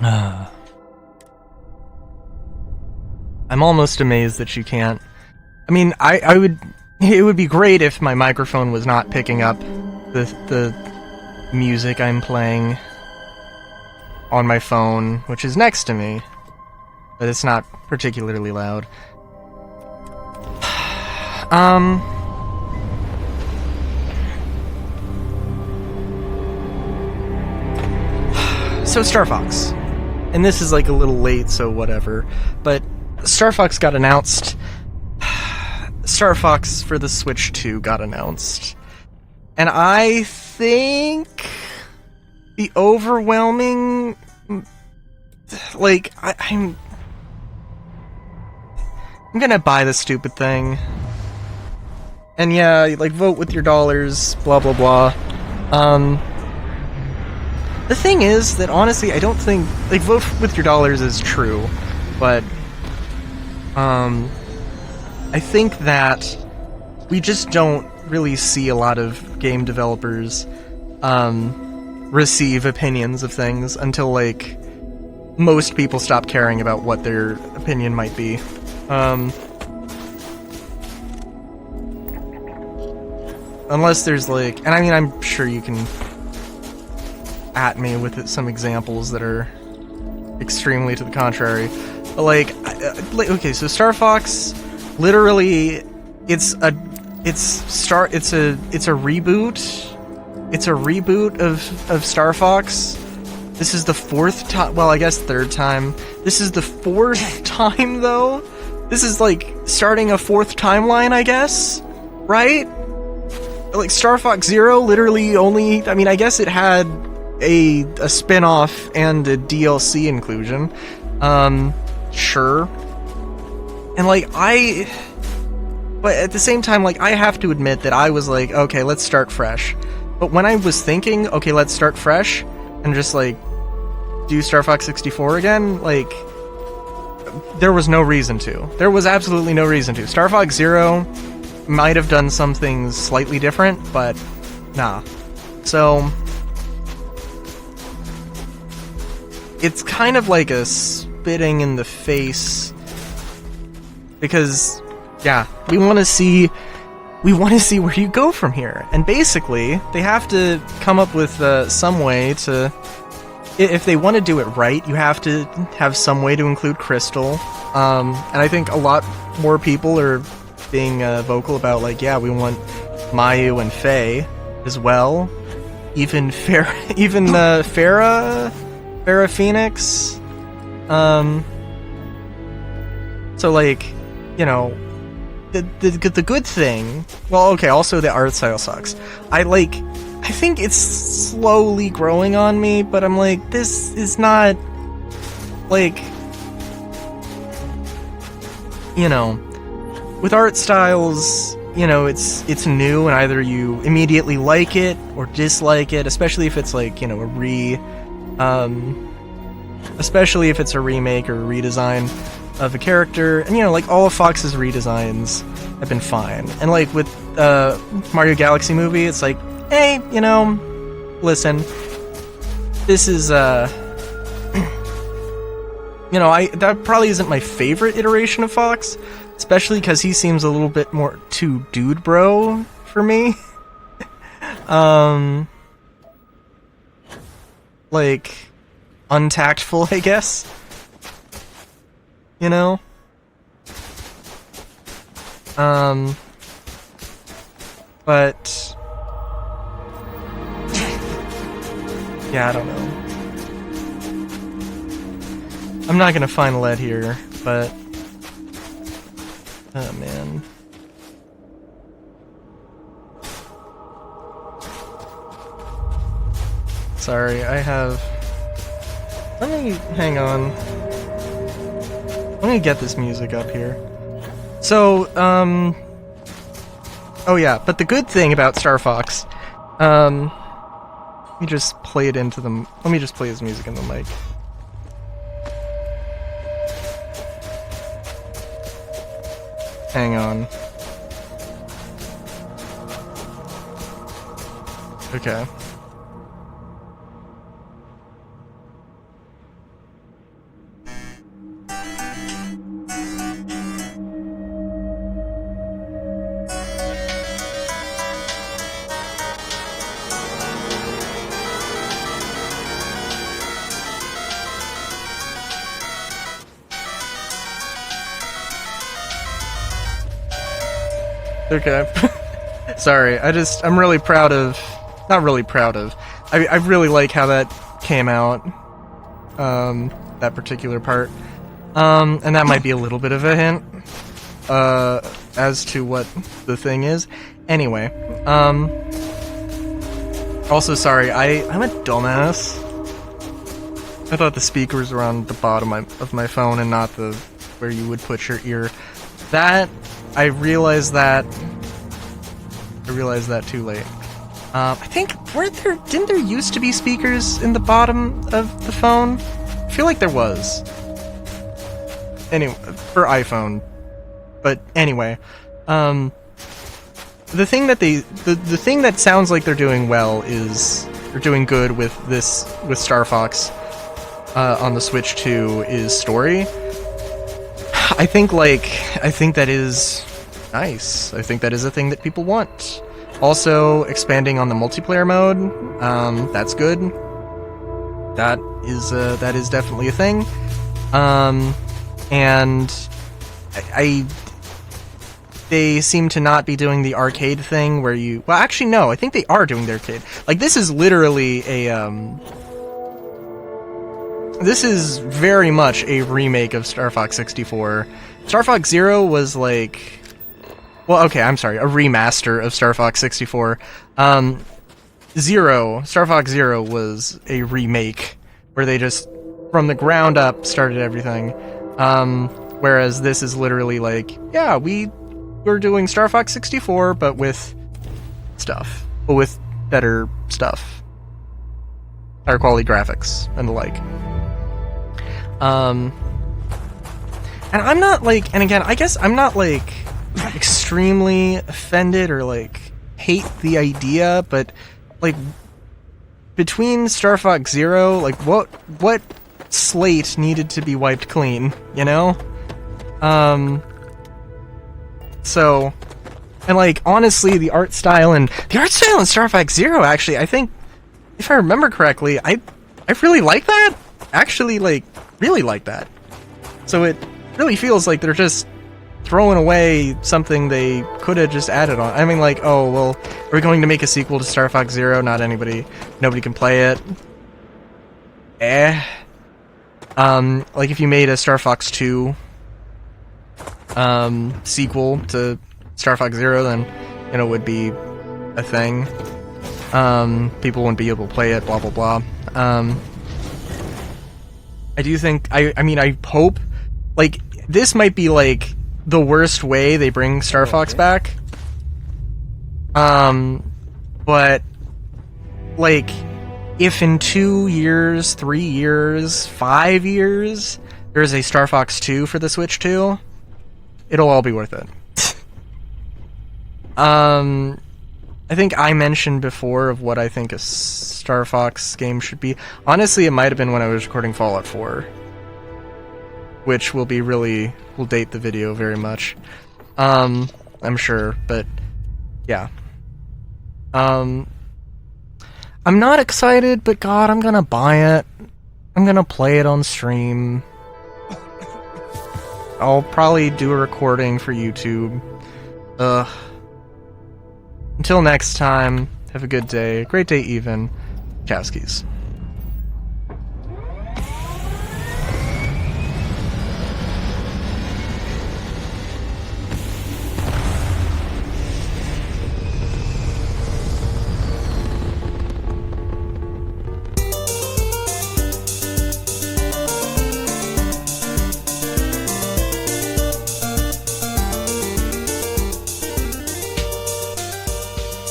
I'm almost amazed that you can't. I mean, I would. It would be great if my microphone was not picking up the music I'm playing on my phone, which is next to me, but it's not particularly loud. So Star Fox, and this is like a little late, so whatever, but Star Fox got announced. Star Fox for the Switch 2 got announced. And I think the overwhelming, like, I'm gonna buy the stupid thing. And yeah, like, vote with your dollars, blah blah blah. The thing is that honestly, I don't think, like, vote with your dollars is true, but I think that we just don't really see a lot of game developers receive opinions of things until, like, most people stop caring about what their opinion might be. Unless there's, like, and I mean, I'm sure you can at me with some examples that are extremely to the contrary, but like, okay, so Star Fox, literally, it's a reboot. It's a reboot of Star Fox. This is the fourth time. Well, I guess third time. This is the fourth time, though. This is like starting a fourth timeline, I guess. Right? Like, Star Fox Zero literally only. I mean, I guess it had a spin-off and a DLC inclusion. Sure. And like, but at the same time, like, I have to admit that I was like, okay, let's start fresh. But when I was thinking, okay, let's start fresh, and just, like, do Star Fox 64 again, like, there was no reason to. There was absolutely no reason to. Star Fox Zero might have done some things slightly different, but nah. So, it's kind of like a spitting in the face, because, yeah, we want to see where you go from here. And basically, they have to come up with some way to, if they want to do it right, you have to have some way to include Crystal. And I think a lot more people are being vocal about, like, yeah, we want Mayu and Faye as well. Even Farrah Phoenix. So, like, you know, the good thing, well, okay, also the art style sucks. I think it's slowly growing on me, but I'm like, this is not, like, you know, with art styles, you know, it's new, and either you immediately like it or dislike it, especially if it's, like, you know, especially if it's a remake or a redesign of a character. And, you know, like, all of Fox's redesigns have been fine. And, like, with Mario Galaxy Movie, it's like, hey, you know, listen, this is, you know, that probably isn't my favorite iteration of Fox, especially because he seems a little bit more too dude bro for me. Like, untactful, I guess. You know? But yeah, I don't know. I'm not gonna find lead here, but oh man. Sorry, I have. Let me hang on. Let me get this music up here. So, oh yeah, but the good thing about Star Fox, let me just play it into the. Let me just play his music in the mic. Hang on. Okay. Okay. Sorry, I'm really proud of... Not really proud of. I really like how that came out. That particular part. And that might be a little bit of a hint. As to what the thing is. Anyway, also sorry, I'm a dumbass. I thought the speakers were on the bottom of my phone and not the where you would put your ear. I realized that too late. I think didn't there used to be speakers in the bottom of the phone? I feel like there was. Anyway, for iPhone. But anyway, the thing that sounds like they're doing well is they're doing good with Star Fox on the Switch 2 is story. I think that is nice. I think that is a thing that people want. Also, expanding on the multiplayer mode, that's good. That is definitely a thing. And they seem to not be doing the arcade thing where you... Well, actually, no. I think they are doing the arcade. Like, this is literally a, This is very much a remake of Star Fox 64. Star Fox Zero was like... Well, okay, I'm sorry. A remaster of Star Fox 64. Star Fox Zero was a remake where they just, from the ground up, started everything. Whereas this is literally like, yeah, we're doing Star Fox 64, but with stuff. But with better stuff. Higher quality graphics, and the like. And I'm not like, and again, I guess I'm not like extremely offended or like hate the idea, but like between Star Fox Zero, like what slate needed to be wiped clean, you know? So, and like, honestly, the art style in Star Fox Zero, actually, I think, if I remember correctly, I really like that. Actually, like, really like that. So it really feels like they're just throwing away something they could have just added on. I mean, like, oh, well, we're going to make a sequel to Star Fox Zero, nobody can play it. Like, if you made a Star Fox 2, sequel to Star Fox Zero, then, you know, it would be a thing. People wouldn't be able to play it, blah, blah, blah. I do think, I mean, I hope, like, this might be, like, the worst way they bring Star Fox back. But, like, if in 2 years, 3 years, 5 years, there's a Star Fox 2 for the Switch 2, it'll all be worth it. I think I mentioned before of what I think a Star Fox game should be. Honestly, it might have been when I was recording Fallout 4. Which will date the video very much. I'm sure, but yeah. I'm not excited, but God, I'm gonna buy it. I'm gonna play it on stream. I'll probably do a recording for YouTube. Until next time, have a good day. Great day even. Chowskis.